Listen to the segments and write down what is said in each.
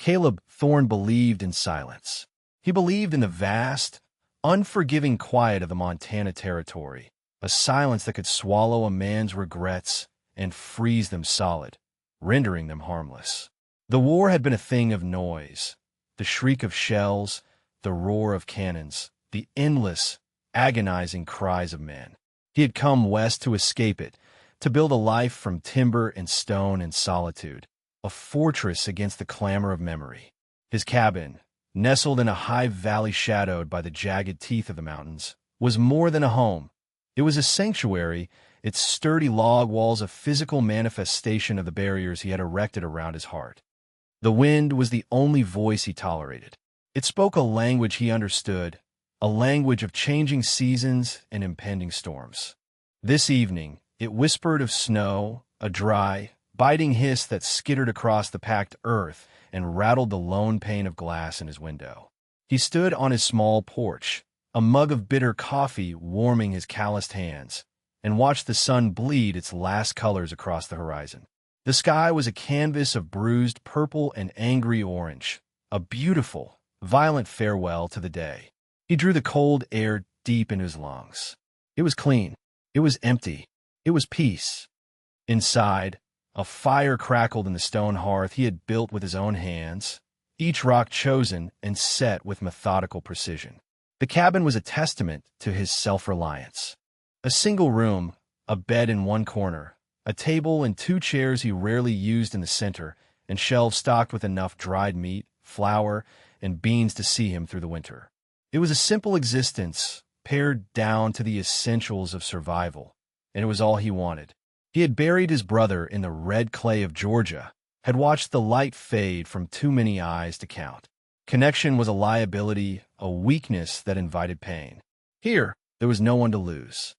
Caleb Thorne believed in silence. He believed in the vast, unforgiving quiet of the Montana Territory, a silence that could swallow a man's regrets and freeze them solid, rendering them harmless. The war had been a thing of noise, the shriek of shells, the roar of cannons, the endless, agonizing cries of men. He had come west to escape it, to build a life from timber and stone and solitude, a fortress against the clamor of memory. His cabin, nestled in a high valley shadowed by the jagged teeth of the mountains, was more than a home. It was a sanctuary, its sturdy log walls a physical manifestation of the barriers he had erected around his heart. The wind was the only voice he tolerated. It spoke a language he understood, a language of changing seasons and impending storms. This evening, it whispered of snow, a dry, biting hiss that skittered across the packed earth and rattled the lone pane of glass in his window. He stood on his small porch, a mug of bitter coffee warming his calloused hands, and watched the sun bleed its last colors across the horizon. The sky was a canvas of bruised purple and angry orange, a beautiful, violent farewell to the day. He drew the cold air deep into his lungs. It was clean. It was empty. It was peace. Inside, a fire crackled in the stone hearth he had built with his own hands, each rock chosen and set with methodical precision. The cabin was a testament to his self-reliance. A single room, a bed in one corner, a table and two chairs he rarely used in the center, and shelves stocked with enough dried meat, flour, and beans to see him through the winter. It was a simple existence, pared down to the essentials of survival, and it was all he wanted. He had buried his brother in the red clay of Georgia, had watched the light fade from too many eyes to count. Connection was a liability, a weakness that invited pain. Here, there was no one to lose.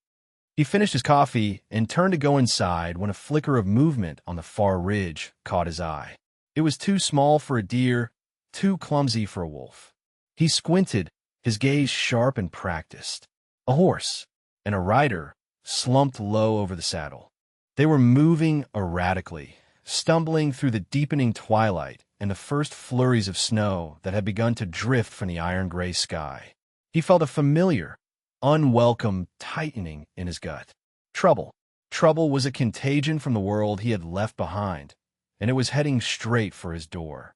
He finished his coffee and turned to go inside when a flicker of movement on the far ridge caught his eye. It was too small for a deer, too clumsy for a wolf. He squinted, his gaze sharp and practiced. A horse, and a rider, slumped low over the saddle. They were moving erratically, stumbling through the deepening twilight and the first flurries of snow that had begun to drift from the iron-gray sky. He felt a familiar, unwelcome tightening in his gut. Trouble. Trouble was a contagion from the world he had left behind, and it was heading straight for his door.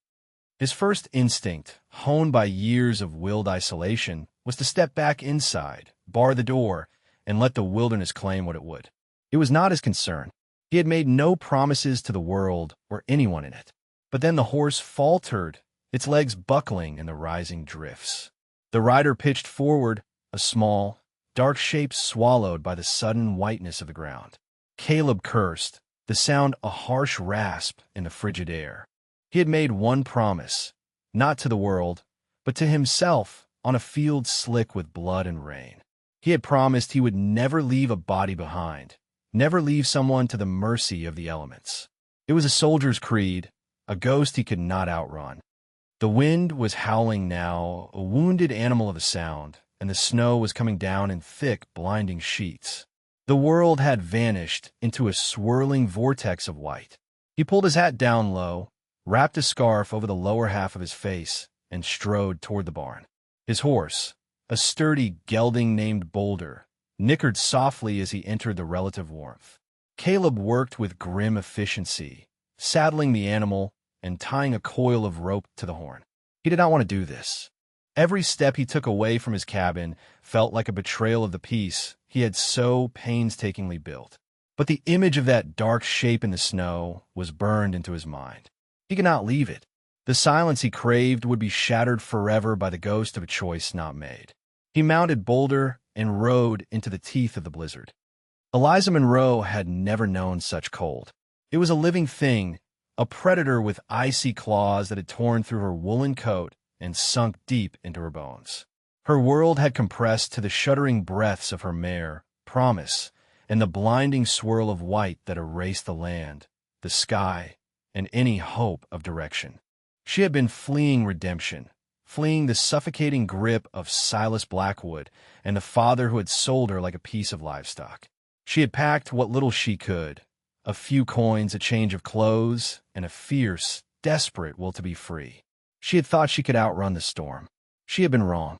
His first instinct, honed by years of willed isolation, was to step back inside, bar the door, and let the wilderness claim what it would. It was not his concern. He had made no promises to the world or anyone in it. But then the horse faltered, its legs buckling in the rising drifts. The rider pitched forward, a small, dark shape swallowed by the sudden whiteness of the ground. Caleb cursed, the sound a harsh rasp in the frigid air. He had made one promise, not to the world, but to himself on a field slick with blood and rain. He had promised he would never leave a body behind, never leave someone to the mercy of the elements. It was a soldier's creed, a ghost he could not outrun. The wind was howling now, a wounded animal of a sound, and the snow was coming down in thick, blinding sheets. The world had vanished into a swirling vortex of white. He pulled his hat down low, wrapped a scarf over the lower half of his face, and strode toward the barn. His horse, a sturdy gelding named Boulder, nickered softly as he entered the relative warmth. Caleb worked with grim efficiency, saddling the animal and tying a coil of rope to the horn. He did not want to do this. Every step he took away from his cabin felt like a betrayal of the peace he had so painstakingly built. But the image of that dark shape in the snow was burned into his mind. He could not leave it. The silence he craved would be shattered forever by the ghost of a choice not made. He mounted Boulder and rode into the teeth of the blizzard. Eliza Monroe had never known such cold. It was a living thing, a predator with icy claws that had torn through her woolen coat and sunk deep into her bones. Her world had compressed to the shuddering breaths of her mare, Promise, and the blinding swirl of white that erased the land, the sky, and any hope of direction. She had been fleeing redemption, fleeing the suffocating grip of Silas Blackwood and the father who had sold her like a piece of livestock. She had packed what little she could, a few coins, a change of clothes, and a fierce, desperate will to be free. She had thought she could outrun the storm. She had been wrong.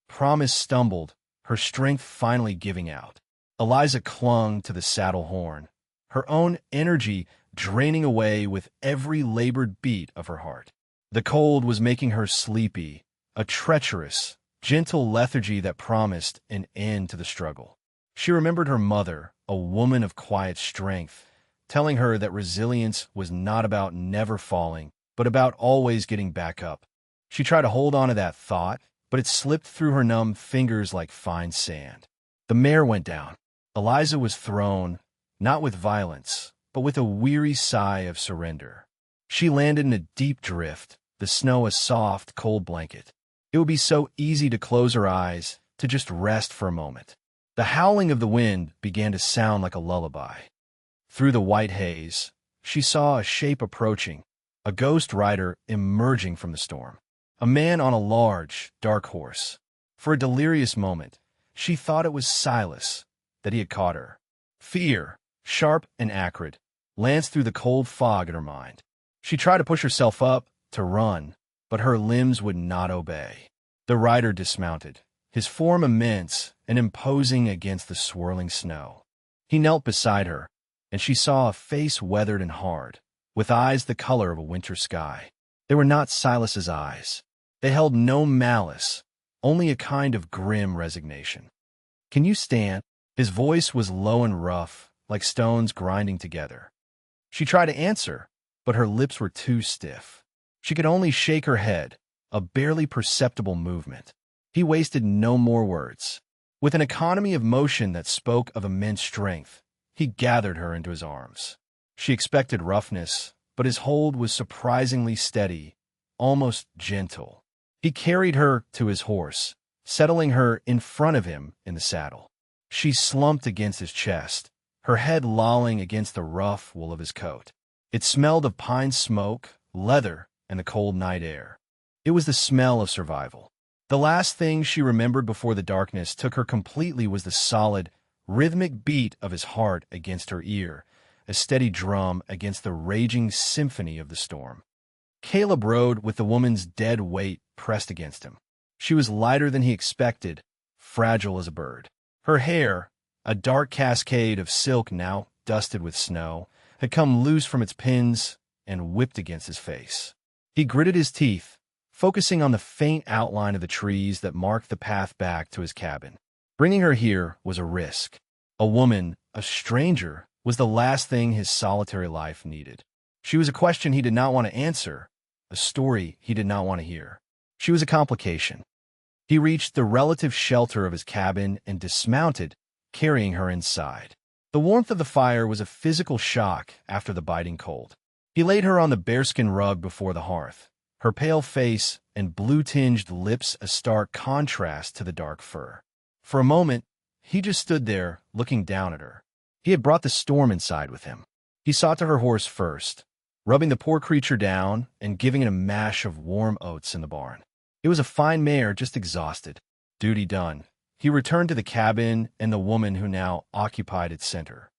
Promise stumbled, her strength finally giving out. Eliza clung to the saddle horn, her own energy draining away with every labored beat of her heart. The cold was making her sleepy, a treacherous, gentle lethargy that promised an end to the struggle. She remembered her mother, a woman of quiet strength, telling her that resilience was not about never falling, but about always getting back up. She tried to hold on to that thought, but it slipped through her numb fingers like fine sand. The mare went down. Eliza was thrown, not with violence, but with a weary sigh of surrender. She landed in a deep drift, the snow a soft, cold blanket. It would be so easy to close her eyes, to just rest for a moment. The howling of the wind began to sound like a lullaby. Through the white haze, she saw a shape approaching, a ghost rider emerging from the storm. A man on a large, dark horse. For a delirious moment, she thought it was Silas, that he had caught her. Fear, sharp and acrid, lanced through the cold fog in her mind. She tried to push herself up, to run, but her limbs would not obey. The rider dismounted, his form immense and imposing against the swirling snow. He knelt beside her, and she saw a face weathered and hard, with eyes the color of a winter sky. They were not Silas's eyes. They held no malice, only a kind of grim resignation. "Can you stand?" His voice was low and rough, like stones grinding together. She tried to answer, but her lips were too stiff. She could only shake her head, a barely perceptible movement. He wasted no more words. With an economy of motion that spoke of immense strength, he gathered her into his arms. She expected roughness, but his hold was surprisingly steady, almost gentle. He carried her to his horse, settling her in front of him in the saddle. She slumped against his chest, her head lolling against the rough wool of his coat. It smelled of pine smoke, leather, and the cold night air. It was the smell of survival. The last thing she remembered before the darkness took her completely was the solid, rhythmic beat of his heart against her ear, a steady drum against the raging symphony of the storm. Caleb rode with the woman's dead weight pressed against him. She was lighter than he expected, fragile as a bird. Her hair, a dark cascade of silk now dusted with snow, had come loose from its pins and whipped against his face. He gritted his teeth, focusing on the faint outline of the trees that marked the path back to his cabin. Bringing her here was a risk. A woman, a stranger, was the last thing his solitary life needed. She was a question he did not want to answer, a story he did not want to hear. She was a complication. He reached the relative shelter of his cabin and dismounted, carrying her inside. The warmth of the fire was a physical shock after the biting cold. He laid her on the bearskin rug before the hearth, her pale face and blue-tinged lips a stark contrast to the dark fur. For a moment, he just stood there, looking down at her. He had brought the storm inside with him. He saw to her horse first, rubbing the poor creature down and giving it a mash of warm oats in the barn. It was a fine mare, just exhausted. Duty done. He returned to the cabin and the woman who now occupied its center.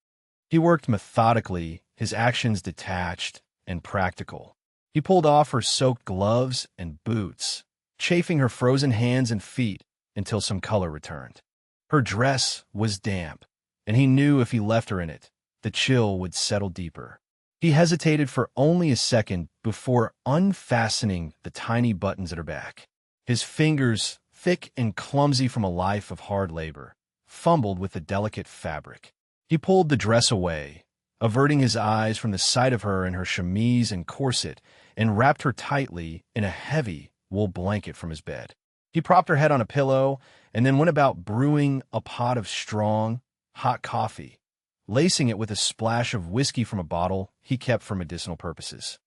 He worked methodically, his actions detached and practical. He pulled off her soaked gloves and boots, chafing her frozen hands and feet until some color returned. Her dress was damp, and he knew if he left her in it, the chill would settle deeper. He hesitated for only a second before unfastening the tiny buttons at her back. His fingers, thick and clumsy from a life of hard labor, fumbled with the delicate fabric. He pulled the dress away, averting his eyes from the sight of her in her chemise and corset, and wrapped her tightly in a heavy wool blanket from his bed. He propped her head on a pillow and then went about brewing a pot of strong, hot coffee, lacing it with a splash of whiskey from a bottle he kept for medicinal purposes.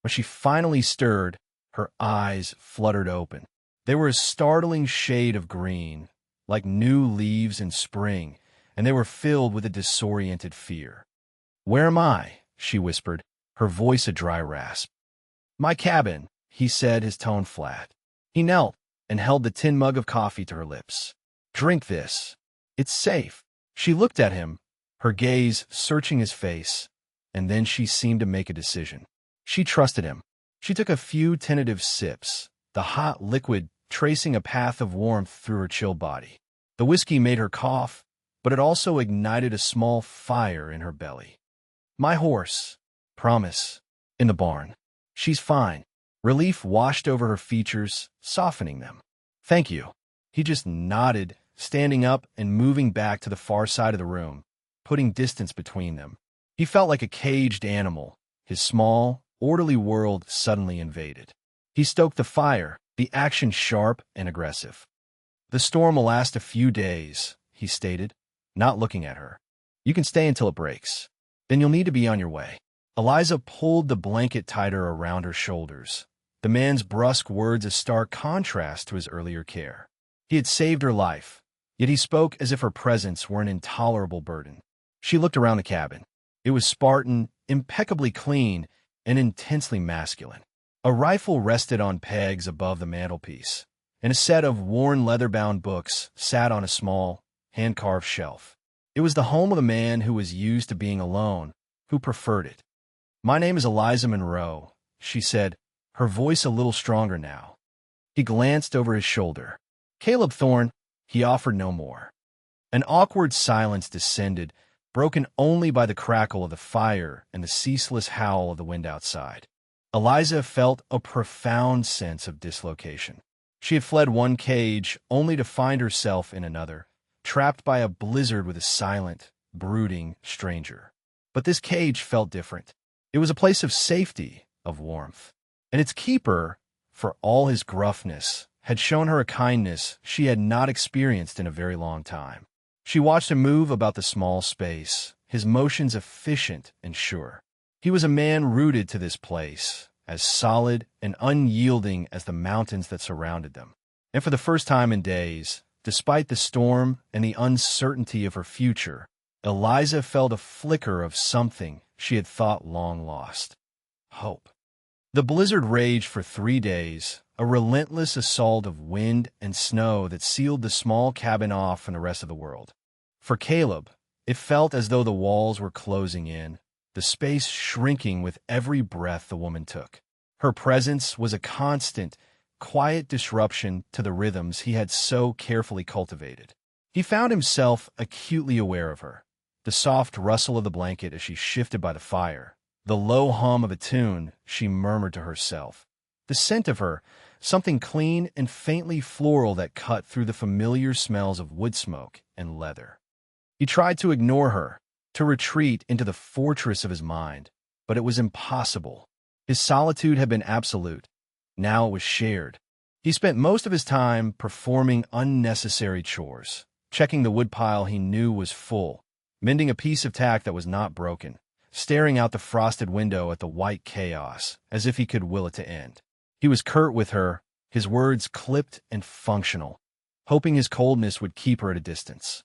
When she finally stirred, her eyes fluttered open. They were a startling shade of green, like new leaves in spring, and they were filled with a disoriented fear. "Where am I?" she whispered, her voice a dry rasp. "My cabin," he said, his tone flat. He knelt and held the tin mug of coffee to her lips. "Drink this. It's safe." She looked at him, her gaze searching his face, and then she seemed to make a decision. She trusted him. She took a few tentative sips, the hot liquid tracing a path of warmth through her chill body. The whiskey made her cough, but it also ignited a small fire in her belly. My horse, promise, in the barn. She's fine. Relief washed over her features, softening them. Thank you. He just nodded, standing up and moving back to the far side of the room, putting distance between them. He felt like a caged animal, his small, orderly world suddenly invaded. He stoked the fire, the action sharp and aggressive. The storm will last a few days, he stated, not looking at her. You can stay until it breaks. Then you'll need to be on your way. Eliza pulled the blanket tighter around her shoulders, the man's brusque words a stark contrast to his earlier care. He had saved her life, yet he spoke as if her presence were an intolerable burden. She looked around the cabin. It was Spartan, impeccably clean, and intensely masculine. A rifle rested on pegs above the mantelpiece, and a set of worn leather-bound books sat on a small, hand-carved shelf. It was the home of a man who was used to being alone, who preferred it. My name is Eliza Monroe, she said, her voice a little stronger now. He glanced over his shoulder. Caleb Thorne, he offered no more. An awkward silence descended, broken only by the crackle of the fire and the ceaseless howl of the wind outside. Eliza felt a profound sense of dislocation. She had fled one cage only to find herself in another, trapped by a blizzard with a silent, brooding stranger. But this cage felt different. It was a place of safety, of warmth. And its keeper, for all his gruffness, had shown her a kindness she had not experienced in a very long time. She watched him move about the small space, his motions efficient and sure. He was a man rooted to this place, as solid and unyielding as the mountains that surrounded them. And for the first time in days, despite the storm and the uncertainty of her future, Eliza felt a flicker of something she had thought long lost. Hope. The blizzard raged for 3 days, a relentless assault of wind and snow that sealed the small cabin off from the rest of the world. For Caleb, it felt as though the walls were closing in, the space shrinking with every breath the woman took. Her presence was a constant, quiet disruption to the rhythms he had so carefully cultivated. He found himself acutely aware of her, the soft rustle of the blanket as she shifted by the fire, the low hum of a tune she murmured to herself, the scent of her, something clean and faintly floral that cut through the familiar smells of wood smoke and leather. He tried to ignore her, to retreat into the fortress of his mind, but it was impossible. His solitude had been absolute. Now it was shared. He spent most of his time performing unnecessary chores, checking the woodpile he knew was full, mending a piece of tack that was not broken, staring out the frosted window at the white chaos, as if he could will it to end. He was curt with her, his words clipped and functional, hoping his coldness would keep her at a distance.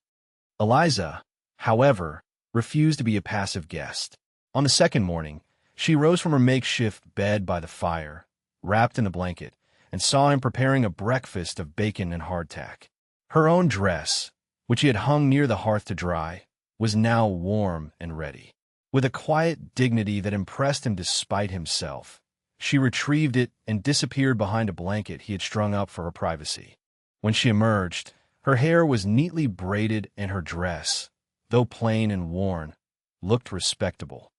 Eliza, however, refused to be a passive guest. On the second morning, she rose from her makeshift bed by the fire, wrapped in a blanket, and saw him preparing a breakfast of bacon and hardtack. Her own dress, which he had hung near the hearth to dry, was now warm and ready. With a quiet dignity that impressed him despite himself, she retrieved it and disappeared behind a blanket he had strung up for her privacy. When she emerged, her hair was neatly braided and her dress, though plain and worn, looked respectable.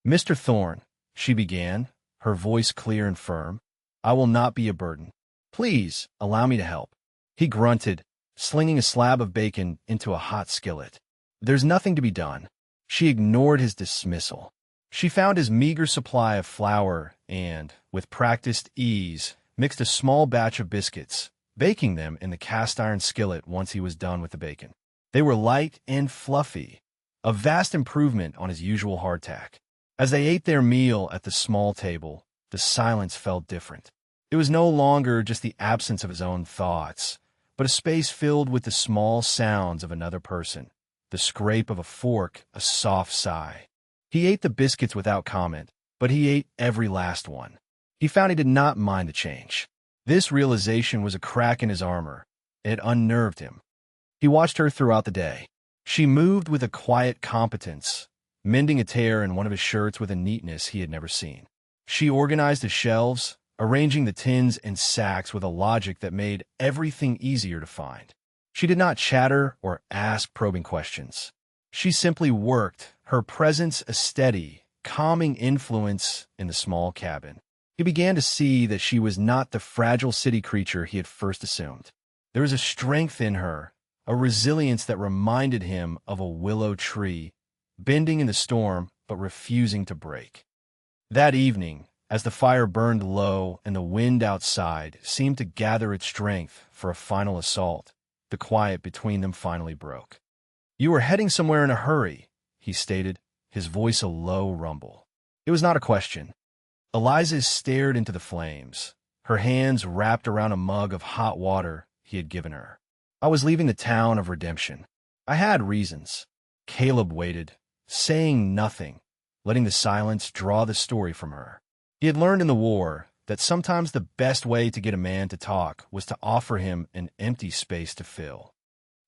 Mr. Thorne, she began, her voice clear and firm, I will not be a burden. Please, allow me to help. He grunted, slinging a slab of bacon into a hot skillet. There's nothing to be done. She ignored his dismissal. She found his meager supply of flour and, with practiced ease, mixed a small batch of biscuits, baking them in the cast-iron skillet once he was done with the bacon. They were light and fluffy, a vast improvement on his usual hardtack. As they ate their meal at the small table, the silence felt different. It was no longer just the absence of his own thoughts, but a space filled with the small sounds of another person, the scrape of a fork, a soft sigh. He ate the biscuits without comment, but he ate every last one. He found he did not mind the change. This realization was a crack in his armor. It unnerved him. He watched her throughout the day. She moved with a quiet competence, mending a tear in one of his shirts with a neatness he had never seen. She organized the shelves, arranging the tins and sacks with a logic that made everything easier to find. She did not chatter or ask probing questions. She simply worked, her presence a steady, calming influence in the small cabin. He began to see that she was not the fragile city creature he had first assumed. There was a strength in her, a resilience that reminded him of a willow tree, bending in the storm but refusing to break. That evening, as the fire burned low and the wind outside seemed to gather its strength for a final assault, the quiet between them finally broke. "You were heading somewhere in a hurry," he stated, his voice a low rumble. It was not a question. Eliza stared into the flames, her hands wrapped around a mug of hot water he had given her. "I was leaving the town of redemption. I had reasons." Caleb waited, saying nothing, letting the silence draw the story from her. He had learned in the war that sometimes the best way to get a man to talk was to offer him an empty space to fill.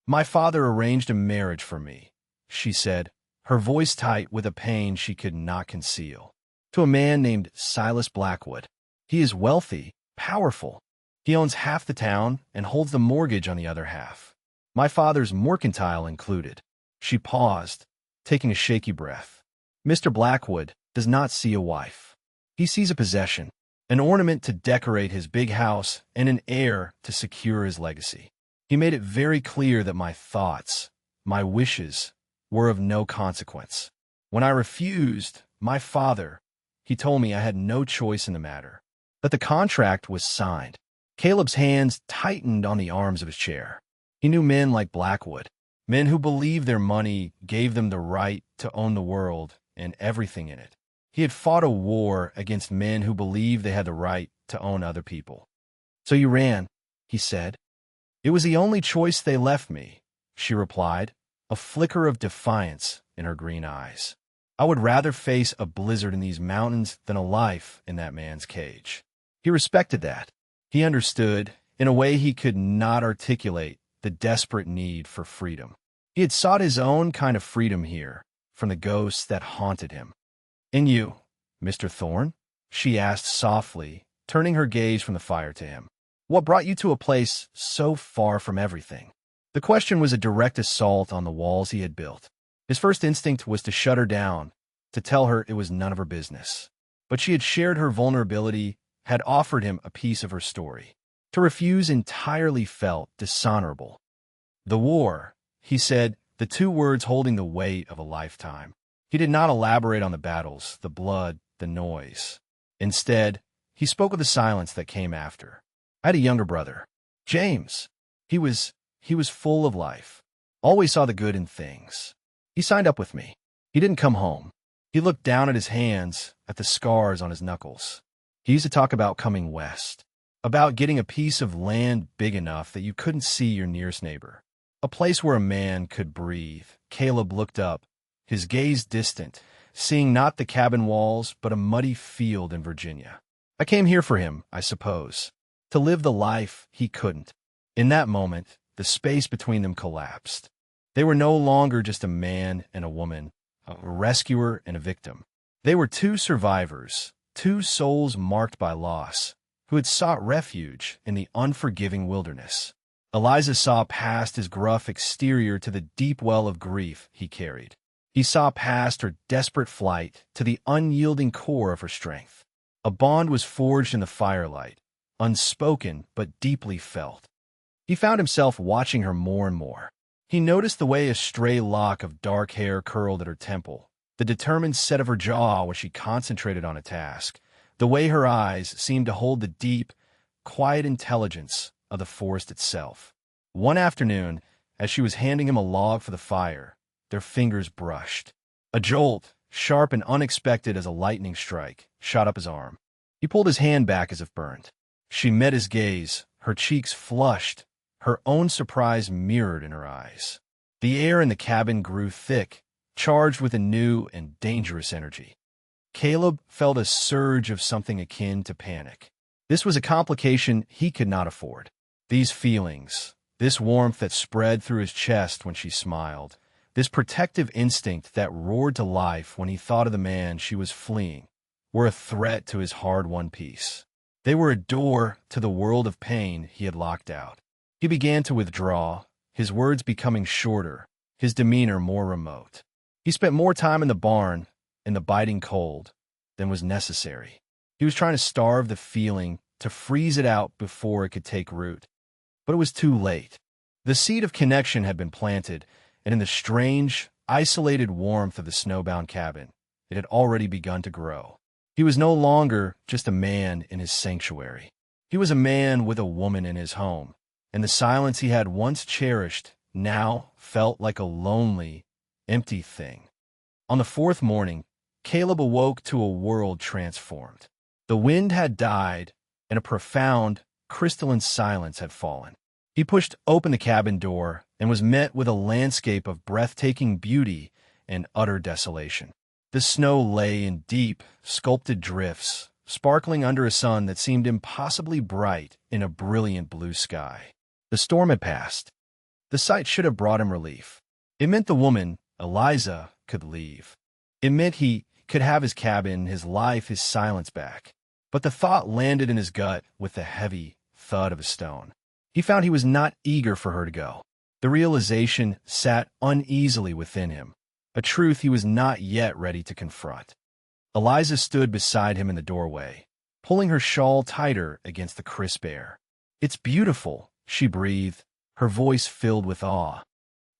"My father arranged a marriage for me," she said, her voice tight with a pain she could not conceal, "to a man named Silas Blackwood. He is wealthy, powerful. He owns half the town and holds the mortgage on the other half. My father's mercantile included." She paused, taking a shaky breath. "Mr. Blackwood does not see a wife. He sees a possession, an ornament to decorate his big house and an heir to secure his legacy. He made it very clear that my thoughts, my wishes, were of no consequence. When I refused, my father, he told me I had no choice in the matter, that the contract was signed." Caleb's hands tightened on the arms of his chair. He knew men like Blackwood, men who believed their money gave them the right to own the world and everything in it. He had fought a war against men who believed they had the right to own other people. "So you ran," he said. "It was the only choice they left me," she replied, a flicker of defiance in her green eyes. "I would rather face a blizzard in these mountains than a life in that man's cage." He respected that. He understood, in a way he could not articulate, the desperate need for freedom. He had sought his own kind of freedom here, from the ghosts that haunted him. "And you, Mr. Thorne?" she asked softly, turning her gaze from the fire to him. "What brought you to a place so far from everything?" The question was a direct assault on the walls he had built. His first instinct was to shut her down, to tell her it was none of her business. But she had shared her vulnerability, had offered him a piece of her story. To refuse entirely felt dishonorable. "The war," he said, the two words holding the weight of a lifetime. He did not elaborate on the battles, the blood, the noise. Instead, he spoke of the silence that came after. "I had a younger brother, James. He was full of life. Always saw the good in things. He signed up with me. He didn't come home. He looked down at his hands, at the scars on his knuckles. He used to talk about coming west, about getting a piece of land big enough that you couldn't see your nearest neighbor. A place where a man could breathe." Caleb looked up, his gaze distant, seeing not the cabin walls but a muddy field in Virginia. "I came here for him, I suppose, to live the life he couldn't." In that moment, the space between them collapsed. They were no longer just a man and a woman, a rescuer and a victim. They were two survivors, two souls marked by loss, who had sought refuge in the unforgiving wilderness. Eliza saw past his gruff exterior to the deep well of grief he carried. He saw past her desperate flight to the unyielding core of her strength. A bond was forged in the firelight, unspoken but deeply felt. He found himself watching her more and more. He noticed the way a stray lock of dark hair curled at her temple, the determined set of her jaw when she concentrated on a task, the way her eyes seemed to hold the deep, quiet intelligence of the forest itself. One afternoon, as she was handing him a log for the fire, their fingers brushed. A jolt, sharp and unexpected as a lightning strike, shot up his arm. He pulled his hand back as if burned. She met his gaze, her cheeks flushed, her own surprise mirrored in her eyes. The air in the cabin grew thick, charged with a new and dangerous energy. Caleb felt a surge of something akin to panic. This was a complication he could not afford. These feelings, this warmth that spread through his chest when she smiled, this protective instinct that roared to life when he thought of the man she was fleeing, were a threat to his hard-won peace. They were a door to the world of pain he had locked out. He began to withdraw, his words becoming shorter, his demeanor more remote. He spent more time in the barn, in the biting cold, than was necessary. He was trying to starve the feeling, to freeze it out before it could take root. But it was too late. The seed of connection had been planted, and in the strange, isolated warmth of the snowbound cabin, it had already begun to grow. He was no longer just a man in his sanctuary. He was a man with a woman in his home, and the silence he had once cherished now felt like a lonely, empty thing. On the fourth morning, Caleb awoke to a world transformed. The wind had died, and a profound, crystalline silence had fallen. He pushed open the cabin door and was met with a landscape of breathtaking beauty and utter desolation. The snow lay in deep, sculpted drifts, sparkling under a sun that seemed impossibly bright in a brilliant blue sky. The storm had passed. The sight should have brought him relief. It meant the woman, Eliza, could leave. It meant he could have his cabin, his life, his silence back. But the thought landed in his gut with the heavy thud of a stone. He found he was not eager for her to go. The realization sat uneasily within him, a truth he was not yet ready to confront. Eliza stood beside him in the doorway, pulling her shawl tighter against the crisp air. "It's beautiful," she breathed, her voice filled with awe.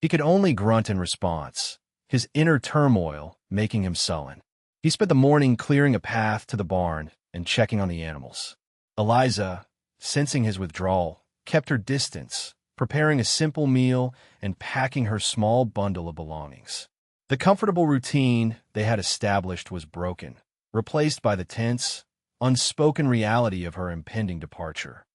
He could only grunt in response, his inner turmoil making him sullen. He spent the morning clearing a path to the barn and checking on the animals. Eliza, sensing his withdrawal, kept her distance, preparing a simple meal and packing her small bundle of belongings. The comfortable routine they had established was broken, replaced by the tense, unspoken reality of her impending departure.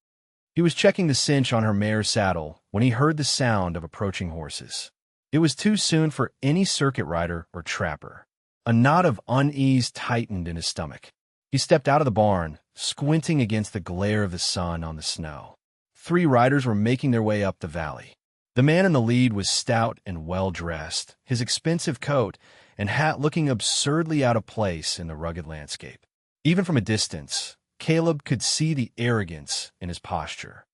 He was checking the cinch on her mare's saddle when he heard the sound of approaching horses. It was too soon for any circuit rider or trapper. A knot of unease tightened in his stomach. He stepped out of the barn, squinting against the glare of the sun on the snow. 3 riders were making their way up the valley. The man in the lead was stout and well-dressed, his expensive coat and hat looking absurdly out of place in the rugged landscape. Even from a distance, Caleb could see the arrogance in his posture.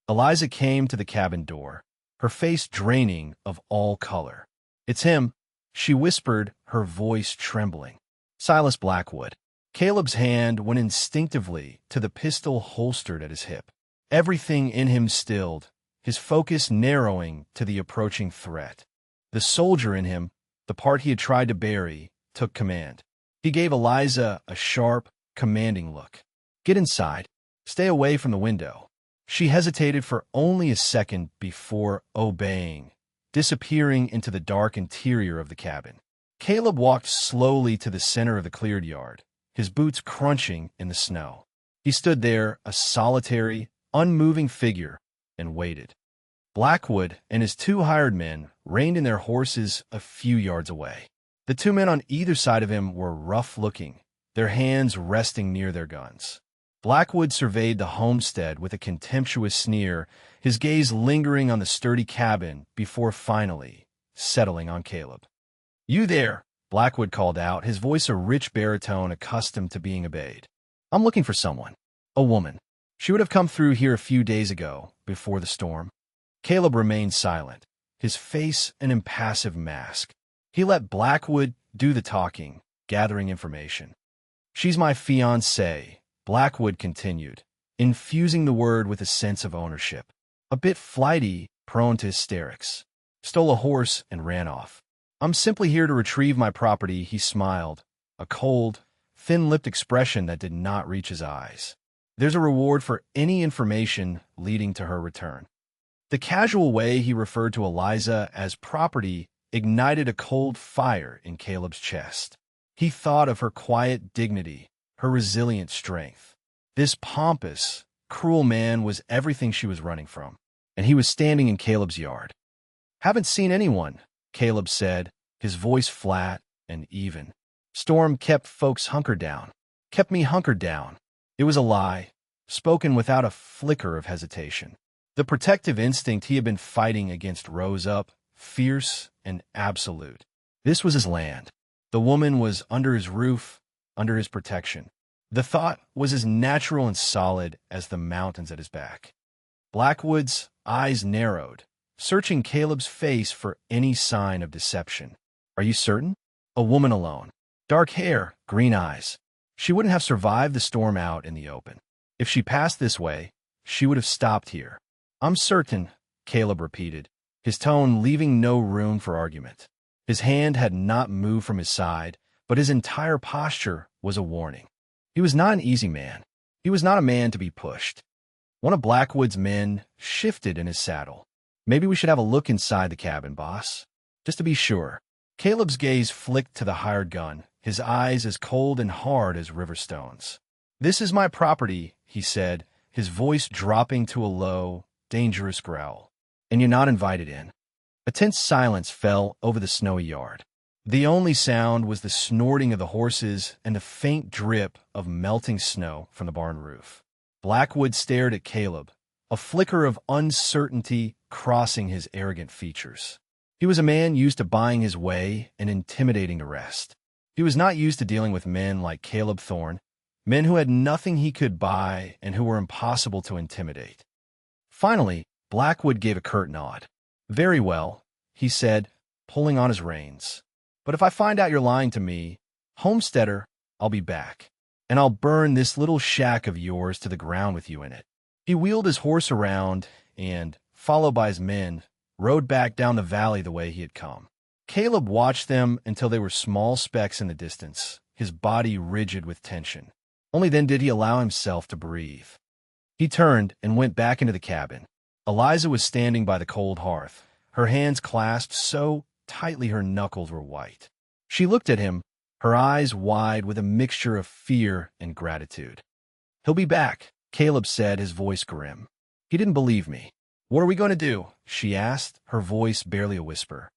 Eliza came to the cabin door, her face draining of all color. "It's him," she whispered, her voice trembling. Silas Blackwood. Caleb's hand went instinctively to the pistol holstered at his hip. Everything in him stilled, his focus narrowing to the approaching threat. The soldier in him, the part he had tried to bury, took command. He gave Eliza a sharp, commanding look. "Get inside. Stay away from the window." She hesitated for only a second before obeying, disappearing into the dark interior of the cabin. Caleb walked slowly to the center of the cleared yard, his boots crunching in the snow. He stood there, a solitary, unmoving figure, and waited. Blackwood and his 2 hired men reined in their horses a few yards away. The 2 men on either side of him were rough-looking, their hands resting near their guns. Blackwood surveyed the homestead with a contemptuous sneer, his gaze lingering on the sturdy cabin before finally settling on Caleb. "You there," Blackwood called out, his voice a rich baritone accustomed to being obeyed. "I'm looking for someone. A woman. She would have come through here a few days ago, before the storm." Caleb remained silent, his face an impassive mask. He let Blackwood do the talking, gathering information. "She's my fiancée," Blackwood continued, infusing the word with a sense of ownership. "A bit flighty, prone to hysterics. Stole a horse and ran off. I'm simply here to retrieve my property," he smiled, a cold, thin-lipped expression that did not reach his eyes. "There's a reward for any information leading to her return." The casual way he referred to Eliza as property ignited a cold fire in Caleb's chest. He thought of her quiet dignity, her resilient strength. This pompous, cruel man was everything she was running from, and he was standing in Caleb's yard. "Haven't seen anyone," Caleb said, his voice flat and even. "Storm kept folks hunkered down. Kept me hunkered down." It was a lie, spoken without a flicker of hesitation. The protective instinct he had been fighting against rose up, fierce and absolute. This was his land. The woman was under his roof, under his protection. The thought was as natural and solid as the mountains at his back. Blackwood's eyes narrowed, searching Caleb's face for any sign of deception. Are you certain? A woman alone. Dark hair, green eyes. She wouldn't have survived the storm out in the open. If she passed this way, she would have stopped here. I'm certain, Caleb repeated, his tone leaving no room for argument. His hand had not moved from his side, but his entire posture was a warning. He was not an easy man. He was not a man to be pushed. One of Blackwood's men shifted in his saddle. Maybe we should have a look inside the cabin, boss. Just to be sure. Caleb's gaze flicked to the hired gun, his eyes as cold and hard as river stones. This is my property, he said, his voice dropping to a low, dangerous growl. And you're not invited in. A tense silence fell over the snowy yard. The only sound was the snorting of the horses and the faint drip of melting snow from the barn roof. Blackwood stared at Caleb, a flicker of uncertainty crossing his arrogant features. He was a man used to buying his way and intimidating the rest. He was not used to dealing with men like Caleb Thorne, men who had nothing he could buy and who were impossible to intimidate. Finally, Blackwood gave a curt nod. Very well, he said, pulling on his reins. But if I find out you're lying to me, homesteader, I'll be back. And I'll burn this little shack of yours to the ground with you in it. He wheeled his horse around and, followed by his men, rode back down the valley the way he had come. Caleb watched them until they were small specks in the distance, his body rigid with tension. Only then did he allow himself to breathe. He turned and went back into the cabin. Eliza was standing by the cold hearth, her hands clasped so tightly her knuckles were white. She looked at him, her eyes wide with a mixture of fear and gratitude. He'll be back, Caleb said, his voice grim. He didn't believe me. What are we going to do? She asked, her voice barely a whisper.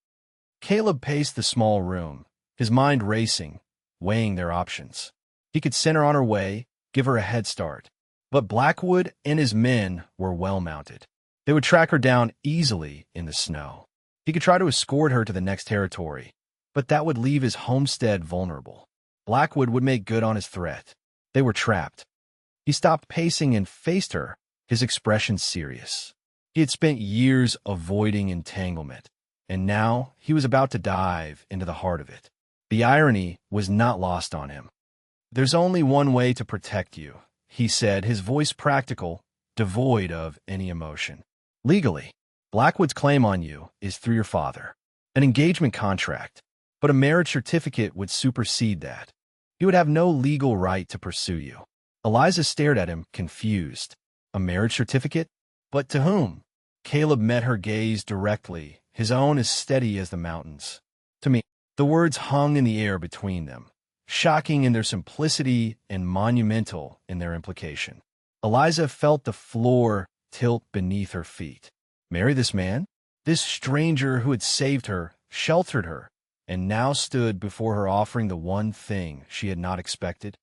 Caleb paced the small room, his mind racing, weighing their options. He could send her on her way, give her a head start. But Blackwood and his men were well mounted. They would track her down easily in the snow. He could try to escort her to the next territory, but that would leave his homestead vulnerable. Blackwood would make good on his threat. They were trapped. He stopped pacing and faced her, his expression serious. He had spent years avoiding entanglement, and now he was about to dive into the heart of it. The irony was not lost on him. There's only one way to protect you, he said, his voice practical, devoid of any emotion. Legally, Blackwood's claim on you is through your father, an engagement contract, but a marriage certificate would supersede that. He would have no legal right to pursue you. Eliza stared at him, confused. A marriage certificate? But to whom? Caleb met her gaze directly, his own as steady as the mountains. To me. The words hung in the air between them, shocking in their simplicity and monumental in their implication. Eliza felt the floor tilt beneath her feet. Marry this man? This stranger who had saved her, sheltered her, and now stood before her offering the one thing she had not expected?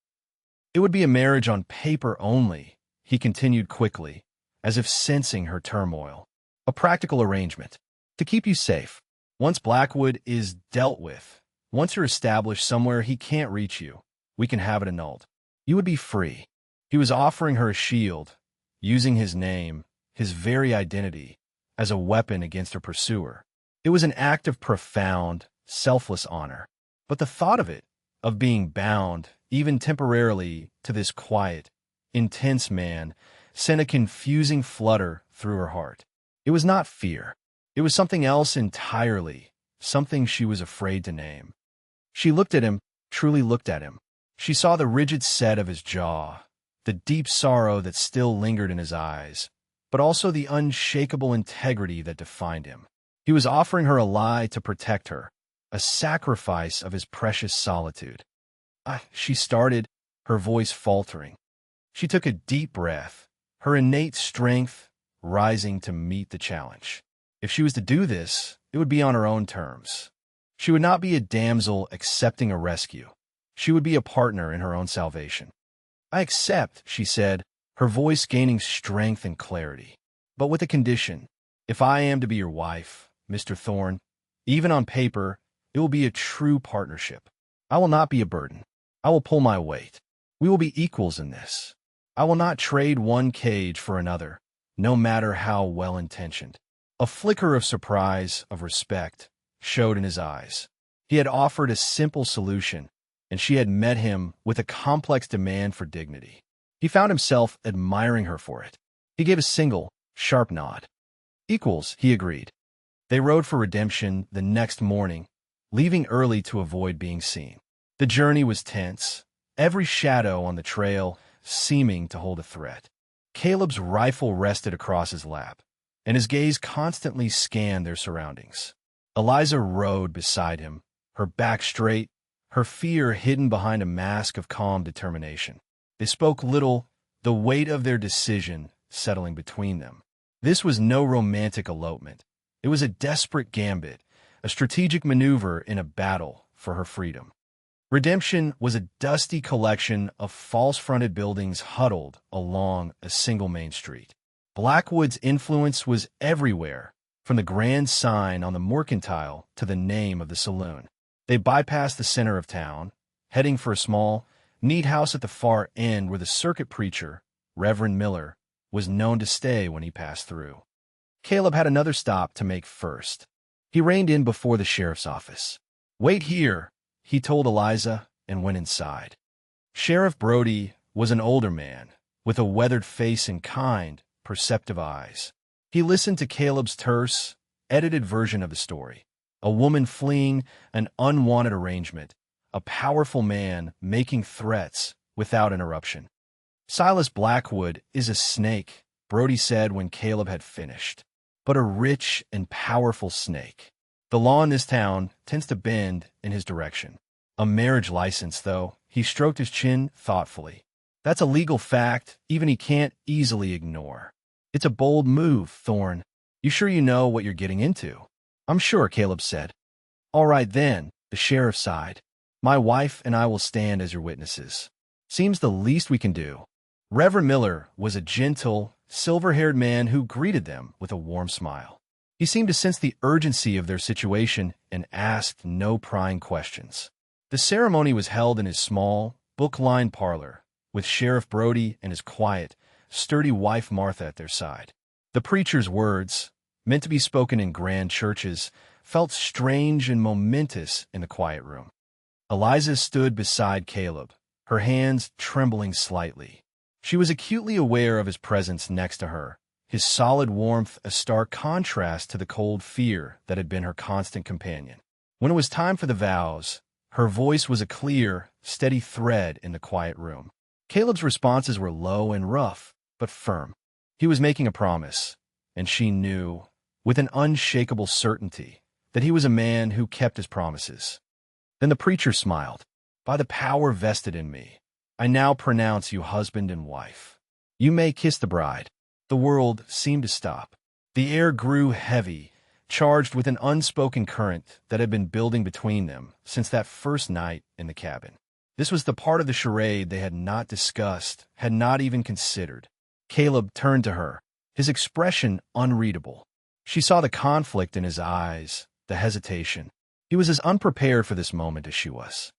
It would be a marriage on paper only, he continued quickly, as if sensing her turmoil. A practical arrangement. To keep you safe. Once Blackwood is dealt with, once you're established somewhere he can't reach you, we can have it annulled. You would be free. He was offering her a shield, using his name, his very identity, as a weapon against her pursuer. It was an act of profound, selfless honor. But the thought of it, of being bound, even temporarily, to this quiet, intense man, sent a confusing flutter through her heart. It was not fear. It was something else entirely, something she was afraid to name. She looked at him, truly looked at him. She saw the rigid set of his jaw, the deep sorrow that still lingered in his eyes, but also the unshakable integrity that defined him. He was offering her a lie to protect her, a sacrifice of his precious solitude. She started, her voice faltering. She took a deep breath, her innate strength rising to meet the challenge. If she was to do this, it would be on her own terms. She would not be a damsel accepting a rescue. She would be a partner in her own salvation. I accept, she said, her voice gaining strength and clarity. But with a condition. If I am to be your wife, Mr. Thorne, even on paper, it will be a true partnership. I will not be a burden. I will pull my weight. We will be equals in this. I will not trade one cage for another, no matter how well-intentioned. A flicker of surprise, of respect, showed in his eyes. He had offered a simple solution, and she had met him with a complex demand for dignity. He found himself admiring her for it. He gave a single, sharp nod. Equals, he agreed. They rode for redemption the next morning, leaving early to avoid being seen. The journey was tense, every shadow on the trail seeming to hold a threat. Caleb's rifle rested across his lap, and his gaze constantly scanned their surroundings. Eliza rode beside him, her back straight, her fear hidden behind a mask of calm determination. They spoke little, the weight of their decision settling between them. This was no romantic elopement. It was a desperate gambit, a strategic maneuver in a battle for her freedom. Redemption was a dusty collection of false-fronted buildings huddled along a single main street. Blackwood's influence was everywhere, from the grand sign on the mercantile to the name of the saloon. They bypassed the center of town, heading for a small, neat house at the far end where the circuit preacher, Reverend Miller, was known to stay when he passed through. Caleb had another stop to make first. He reined in before the sheriff's office. "Wait here," he told Eliza, and went inside. Sheriff Brody was an older man, with a weathered face and kind, perceptive eyes. He listened to Caleb's terse, edited version of the story. A woman fleeing an unwanted arrangement, a powerful man making threats without interruption. "Silas Blackwood is a snake," Brody said when Caleb had finished, "but a rich and powerful snake. The law in this town tends to bend in his direction. A marriage license, though," he stroked his chin thoughtfully. "That's a legal fact even he can't easily ignore. It's a bold move, Thorne. You sure you know what you're getting into?" "I'm sure," Caleb said. "All right then," the sheriff sighed. "My wife and I will stand as your witnesses. Seems the least we can do." Reverend Miller was a gentle, silver-haired man who greeted them with a warm smile. He seemed to sense the urgency of their situation and asked no prying questions. The ceremony was held in his small, book-lined parlor, with Sheriff Brody and his quiet, sturdy wife Martha at their side. The preacher's words, meant to be spoken in grand churches, felt strange and momentous in the quiet room. Eliza stood beside Caleb, her hands trembling slightly. She was acutely aware of his presence next to her, his solid warmth a stark contrast to the cold fear that had been her constant companion. When it was time for the vows, her voice was a clear, steady thread in the quiet room. Caleb's responses were low and rough, but firm. He was making a promise, and she knew, with an unshakable certainty, that he was a man who kept his promises. Then the preacher smiled. "By the power vested in me, I now pronounce you husband and wife. You may kiss the bride." The world seemed to stop. The air grew heavy, charged with an unspoken current that had been building between them since that first night in the cabin. This was the part of the charade they had not discussed, had not even considered. Caleb turned to her, his expression unreadable. She saw the conflict in his eyes, the hesitation. He was as unprepared for this moment as she was.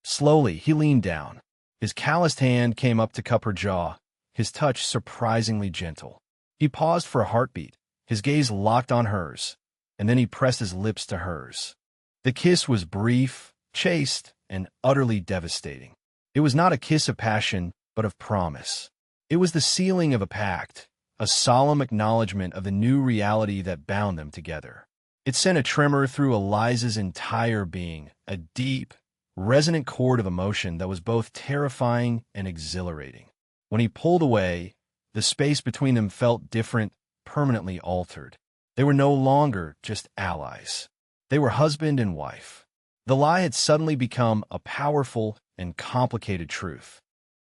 Slowly, he leaned down. His calloused hand came up to cup her jaw, his touch surprisingly gentle. He paused for a heartbeat, his gaze locked on hers, and then he pressed his lips to hers. The kiss was brief, chaste, and utterly devastating. It was not a kiss of passion, but of promise. It was the sealing of a pact, a solemn acknowledgement of the new reality that bound them together. It sent a tremor through Eliza's entire being, a deep, resonant chord of emotion that was both terrifying and exhilarating. When he pulled away, the space between them felt different, permanently altered. They were no longer just allies. They were husband and wife. The lie had suddenly become a powerful and complicated truth.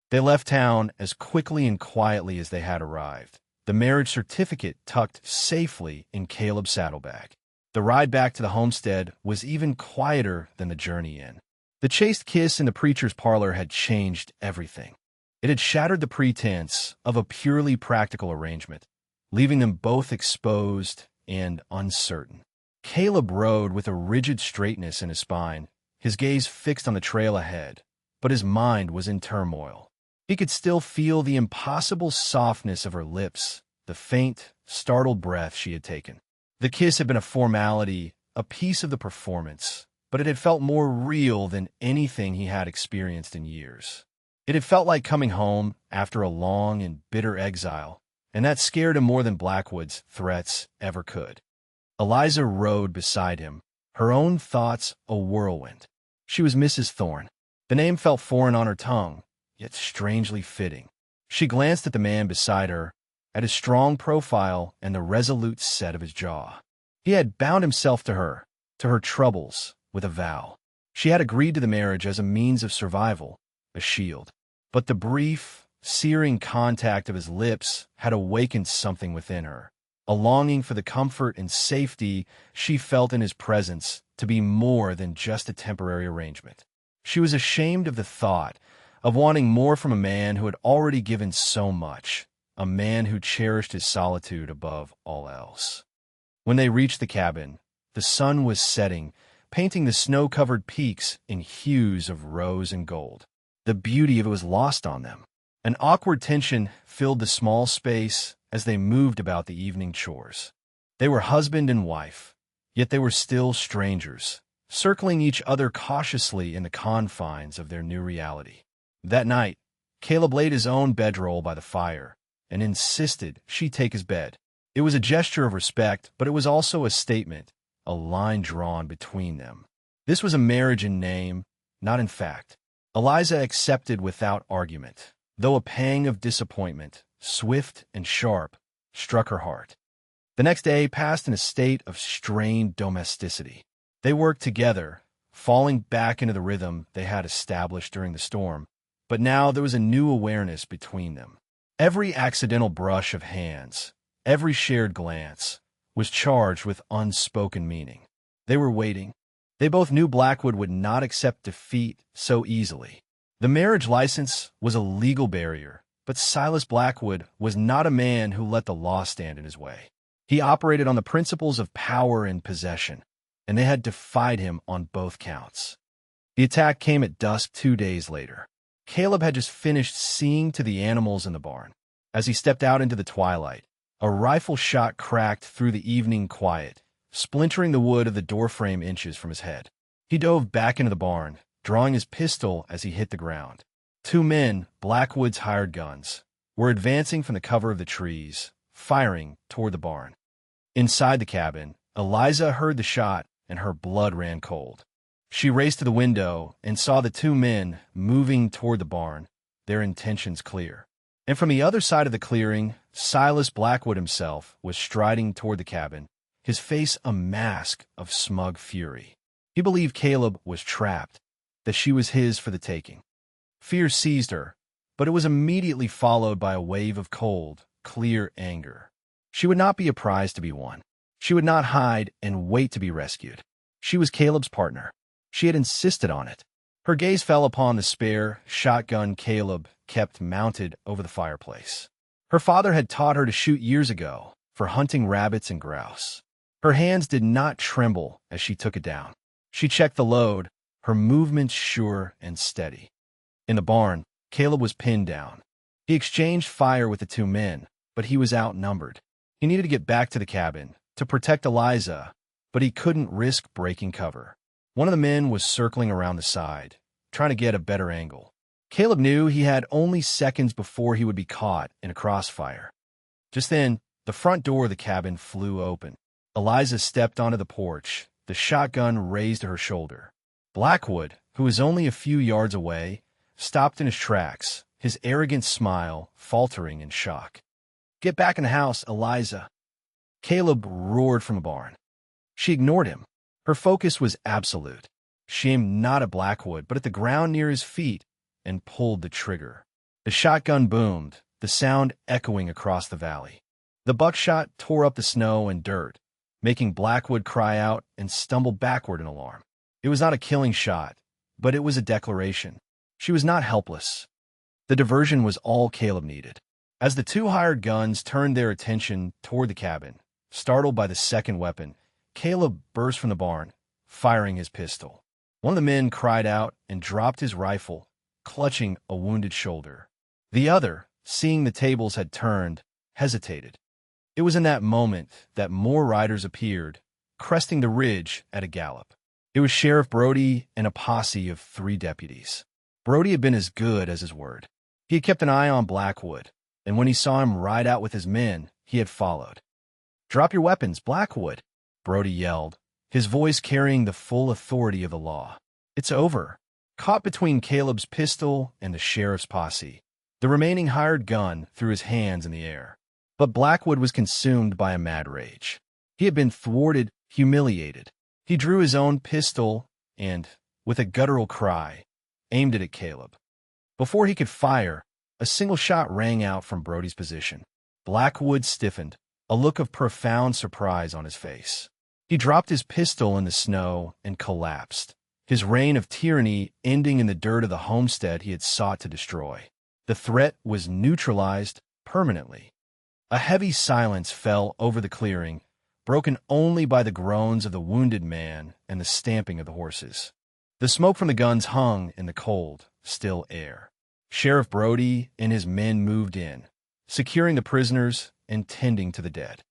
They left town as quickly and quietly as they had arrived, the marriage certificate tucked safely in Caleb's saddlebag. The ride back to the homestead was even quieter than the journey in. The chaste kiss in the preacher's parlor had changed everything. It had shattered the pretense of a purely practical arrangement, leaving them both exposed and uncertain. Caleb rode with a rigid straightness in his spine, his gaze fixed on the trail ahead, but his mind was in turmoil. He could still feel the impossible softness of her lips, the faint, startled breath she had taken. The kiss had been a formality, a piece of the performance, but it had felt more real than anything he had experienced in years. It had felt like coming home after a long and bitter exile, and that scared him more than Blackwood's threats ever could. Eliza rode beside him, her own thoughts a whirlwind. She was Mrs. Thorne. The name felt foreign on her tongue, yet strangely fitting. She glanced at the man beside her, at his strong profile and the resolute set of his jaw. He had bound himself to her troubles, with a vow. She had agreed to the marriage as a means of survival, a shield. But the brief, searing contact of his lips had awakened something within her, a longing for the comfort and safety she felt in his presence to be more than just a temporary arrangement. She was ashamed of the thought of wanting more from a man who had already given so much, a man who cherished his solitude above all else. When they reached the cabin, the sun was setting, painting the snow-covered peaks in hues of rose and gold. The beauty of it was lost on them. An awkward tension filled the small space as they moved about the evening chores. They were husband and wife, yet they were still strangers, circling each other cautiously in the confines of their new reality. That night, Caleb laid his own bedroll by the fire and insisted she take his bed. It was a gesture of respect, but it was also a statement, a line drawn between them. This was a marriage in name, not in fact. Eliza accepted without argument, though a pang of disappointment, swift and sharp, struck her heart. The next day passed in a state of strained domesticity. They worked together, falling back into the rhythm they had established during the storm, but now there was a new awareness between them. Every accidental brush of hands, every shared glance, was charged with unspoken meaning. They were waiting. They both knew Blackwood would not accept defeat so easily. The marriage license was a legal barrier, but Silas Blackwood was not a man who let the law stand in his way. He operated on the principles of power and possession, and they had defied him on both counts. The attack came at dusk 2 days later. Caleb had just finished seeing to the animals in the barn. As he stepped out into the twilight, a rifle shot cracked through the evening quiet, splintering the wood of the doorframe inches from his head. He dove back into the barn, drawing his pistol as he hit the ground. 2 men, Blackwood's hired guns, were advancing from the cover of the trees, firing toward the barn. Inside the cabin, Eliza heard the shot, and her blood ran cold. She raced to the window and saw the 2 men moving toward the barn, their intentions clear. And from the other side of the clearing, Silas Blackwood himself was striding toward the cabin, his face a mask of smug fury. He believed Caleb was trapped, that she was his for the taking. Fear seized her, but it was immediately followed by a wave of cold, clear anger. She would not be a prize to be won. She would not hide and wait to be rescued. She was Caleb's partner. She had insisted on it. Her gaze fell upon the spare shotgun Caleb kept mounted over the fireplace. Her father had taught her to shoot years ago for hunting rabbits and grouse. Her hands did not tremble as she took it down. She checked the load, her movements sure and steady. In the barn, Caleb was pinned down. He exchanged fire with the 2 men, but he was outnumbered. He needed to get back to the cabin to protect Eliza, but he couldn't risk breaking cover. One of the men was circling around the side, trying to get a better angle. Caleb knew he had only seconds before he would be caught in a crossfire. Just then, the front door of the cabin flew open. Eliza stepped onto the porch, the shotgun raised to her shoulder. Blackwood, who was only a few yards away, stopped in his tracks, his arrogant smile faltering in shock. "Get back in the house, Eliza!" Caleb roared from the barn. She ignored him. Her focus was absolute. She aimed not at Blackwood, but at the ground near his feet, and pulled the trigger. The shotgun boomed, the sound echoing across the valley. The buckshot tore up the snow and dirt, making Blackwood cry out and stumble backward in alarm. It was not a killing shot, but it was a declaration. She was not helpless. The diversion was all Caleb needed. As the 2 hired guns turned their attention toward the cabin, startled by the second weapon, Caleb burst from the barn, firing his pistol. One of the men cried out and dropped his rifle, clutching a wounded shoulder. The other, seeing the tables had turned, hesitated. It was in that moment that more riders appeared, cresting the ridge at a gallop. It was Sheriff Brody and a posse of 3 deputies. Brody had been as good as his word. He had kept an eye on Blackwood, and when he saw him ride out with his men, he had followed. "Drop your weapons, Blackwood," Brody yelled, his voice carrying the full authority of the law. "It's over." Caught between Caleb's pistol and the sheriff's posse, the remaining hired gun threw his hands in the air. But Blackwood was consumed by a mad rage. He had been thwarted, humiliated. He drew his own pistol and, with a guttural cry, aimed it at Caleb. Before he could fire, a single shot rang out from Brody's position. Blackwood stiffened, a look of profound surprise on his face. He dropped his pistol in the snow and collapsed, his reign of tyranny ending in the dirt of the homestead he had sought to destroy. The threat was neutralized permanently. A heavy silence fell over the clearing, broken only by the groans of the wounded man and the stamping of the horses. The smoke from the guns hung in the cold, still air. Sheriff Brody and his men moved in, securing the prisoners and tending to the dead.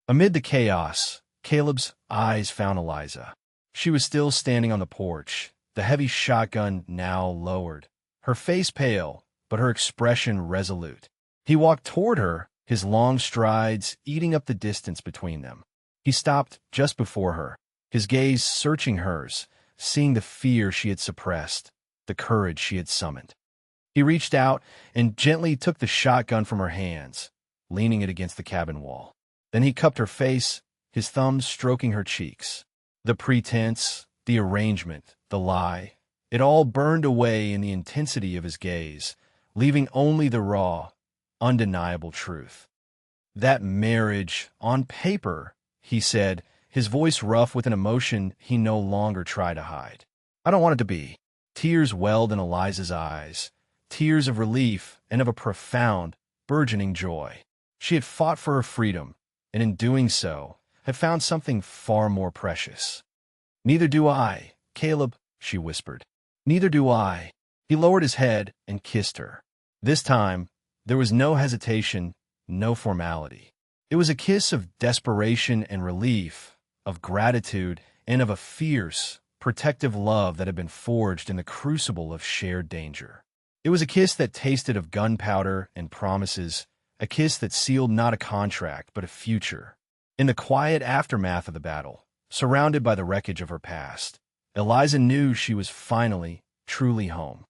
Amid the chaos, Caleb's eyes found Eliza. She was still standing on the porch, the heavy shotgun now lowered, her face pale, but her expression resolute. He walked toward her, his long strides eating up the distance between them. He stopped just before her, his gaze searching hers, seeing the fear she had suppressed, the courage she had summoned. He reached out and gently took the shotgun from her hands, leaning it against the cabin wall. Then he cupped her face, his thumbs stroking her cheeks. The pretense, the arrangement, the lie, it all burned away in the intensity of his gaze, leaving only the raw, undeniable truth. "That marriage, on paper," he said, his voice rough with an emotion he no longer tried to hide. "I don't want it to be." Tears welled in Eliza's eyes, tears of relief and of a profound, burgeoning joy. She had fought for her freedom, and in doing so, had found something far more precious. "Neither do I, Caleb," she whispered. "Neither do I." He lowered his head and kissed her. This time, there was no hesitation, no formality. It was a kiss of desperation and relief, of gratitude, and of a fierce, protective love that had been forged in the crucible of shared danger. It was a kiss that tasted of gunpowder and promises, a kiss that sealed not a contract but a future. In the quiet aftermath of the battle, surrounded by the wreckage of her past, Eliza knew she was finally, truly home.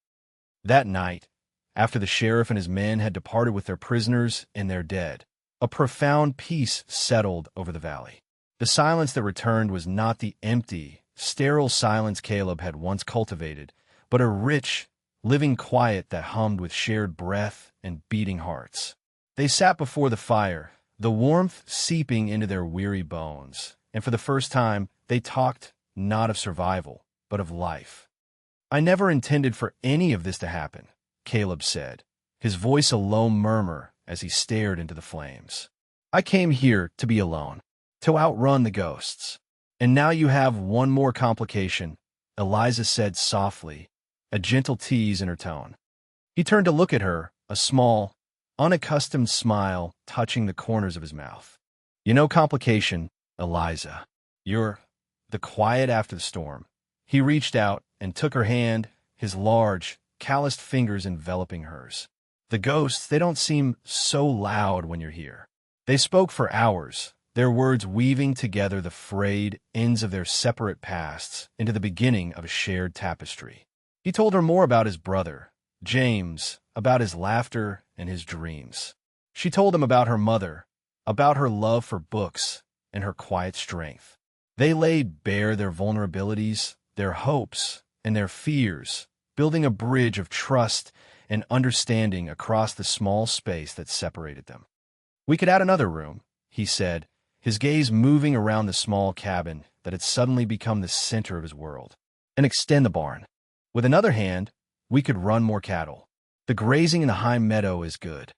That night, after the sheriff and his men had departed with their prisoners and their dead, a profound peace settled over the valley. The silence that returned was not the empty, sterile silence Caleb had once cultivated, but a rich, living quiet that hummed with shared breath and beating hearts. They sat before the fire, the warmth seeping into their weary bones, and for the first time, they talked not of survival, but of life. "I never intended for any of this to happen," Caleb said, his voice a low murmur as he stared into the flames. "I came here to be alone, to outrun the ghosts. And now you have one more complication," Eliza said softly, a gentle tease in her tone. He turned to look at her, a small, unaccustomed smile touching the corners of his mouth. "You know complication, Eliza. You're the quiet after the storm." He reached out and took her hand, his large, calloused fingers enveloping hers. "The ghosts, they don't seem so loud when you're here." They spoke for hours, their words weaving together the frayed ends of their separate pasts into the beginning of a shared tapestry. He told her more about his brother, James, about his laughter and his dreams. She told him about her mother, about her love for books and her quiet strength. They laid bare their vulnerabilities, their hopes, and their fears, building a bridge of trust and understanding across the small space that separated them. "We could add another room," he said, his gaze moving around the small cabin that had suddenly become the center of his world, "and extend the barn. With another hand, we could run more cattle. The grazing in the high meadow is good."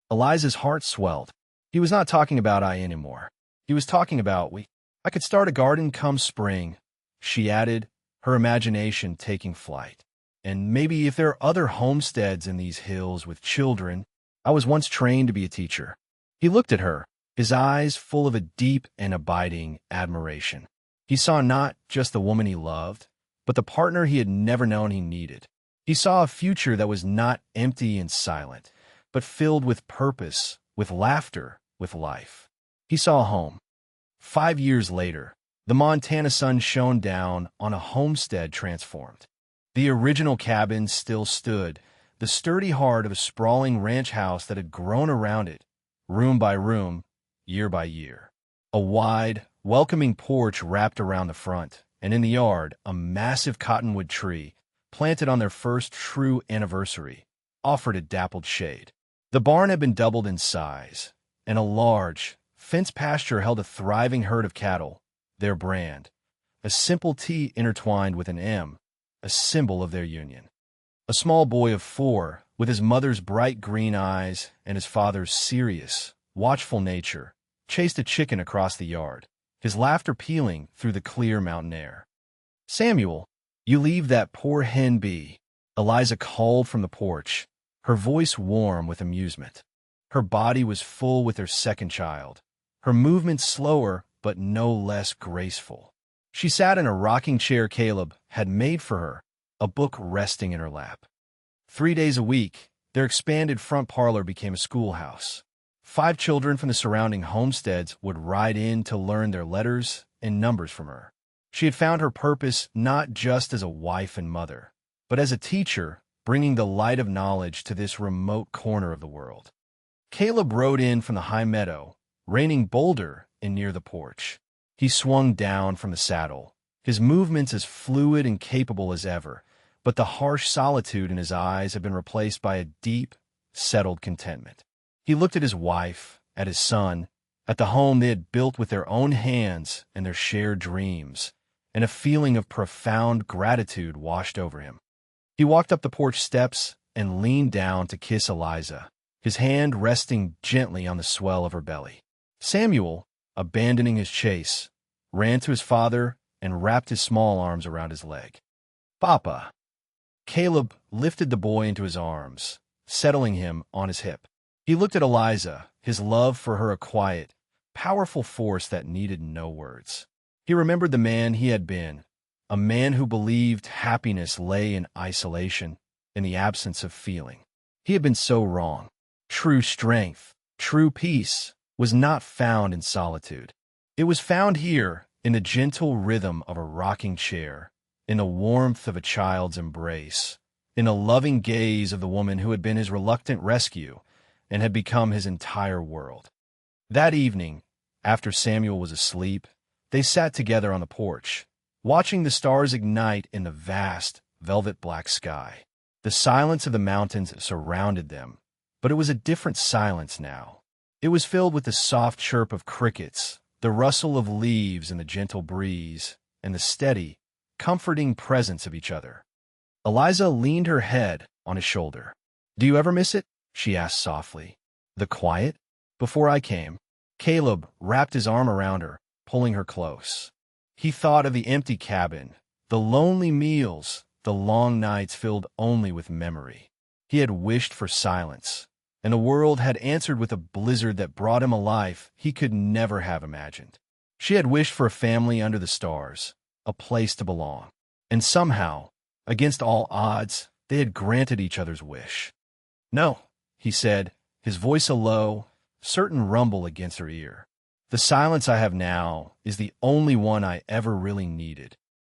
Eliza's heart swelled. He was not talking about I anymore. He was talking about I could start a garden come spring, she added, her imagination taking flight. And maybe if there are other homesteads in these hills with children, I was once trained to be a teacher. He looked at her, his eyes full of a deep and abiding admiration. He saw not just the woman he loved, but the partner he had never known he needed. He saw a future that was not empty and silent, but filled with purpose, with laughter, with life. He saw a home. 5 years later, the Montana sun shone down on a homestead transformed. The original cabin still stood, the sturdy heart of a sprawling ranch house that had grown around it, room by room, year by year. A wide, welcoming porch wrapped around the front, and in the yard, a massive cottonwood tree, planted on their first true anniversary, offered a dappled shade. The barn had been doubled in size, and a large, fenced pasture held a thriving herd of cattle, their brand, a simple T intertwined with an M, a symbol of their union. A small boy of 4, with his mother's bright green eyes and his father's serious, watchful nature, chased a chicken across the yard, his laughter pealing through the clear mountain air. "Samuel, you leave that poor hen be," Eliza called from the porch, her voice warm with amusement. Her body was full with her second child, her movements slower but no less graceful. She sat in a rocking chair Caleb had made for her, a book resting in her lap. 3 days a week, their expanded front parlor became a schoolhouse. 5 children from the surrounding homesteads would ride in to learn their letters and numbers from her. She had found her purpose not just as a wife and mother, but as a teacher, bringing the light of knowledge to this remote corner of the world. Caleb rode in from the high meadow, reining bolder and near the porch. He swung down from the saddle, his movements as fluid and capable as ever, but the harsh solitude in his eyes had been replaced by a deep, settled contentment. He looked at his wife, at his son, at the home they had built with their own hands and their shared dreams, and a feeling of profound gratitude washed over him. He walked up the porch steps and leaned down to kiss Eliza, his hand resting gently on the swell of her belly. Samuel, abandoning his chase, ran to his father and wrapped his small arms around his leg. "Papa." Caleb lifted the boy into his arms, settling him on his hip. He looked at Eliza, his love for her a quiet, powerful force that needed no words. He remembered the man he had been, a man who believed happiness lay in isolation, in the absence of feeling. He had been so wrong. True strength, true peace, was not found in solitude. It was found here, in the gentle rhythm of a rocking chair, in the warmth of a child's embrace, in the loving gaze of the woman who had been his reluctant rescue and had become his entire world. That evening, after Samuel was asleep, they sat together on the porch, watching the stars ignite in the vast, velvet black sky. The silence of the mountains surrounded them, but it was a different silence now. It was filled with the soft chirp of crickets, the rustle of leaves in the gentle breeze, and the steady, comforting presence of each other. Eliza leaned her head on his shoulder. "Do you ever miss it?" she asked softly. "The quiet?" "Before I came." Caleb wrapped his arm around her, pulling her close. He thought of the empty cabin, the lonely meals, the long nights filled only with memory. He had wished for silence, and the world had answered with a blizzard that brought him a life he could never have imagined. She had wished for a family under the stars, a place to belong. And somehow, against all odds, they had granted each other's wish. "No," he said, his voice a low, certain rumble against her ear. "The silence I have now is the only one I ever really needed.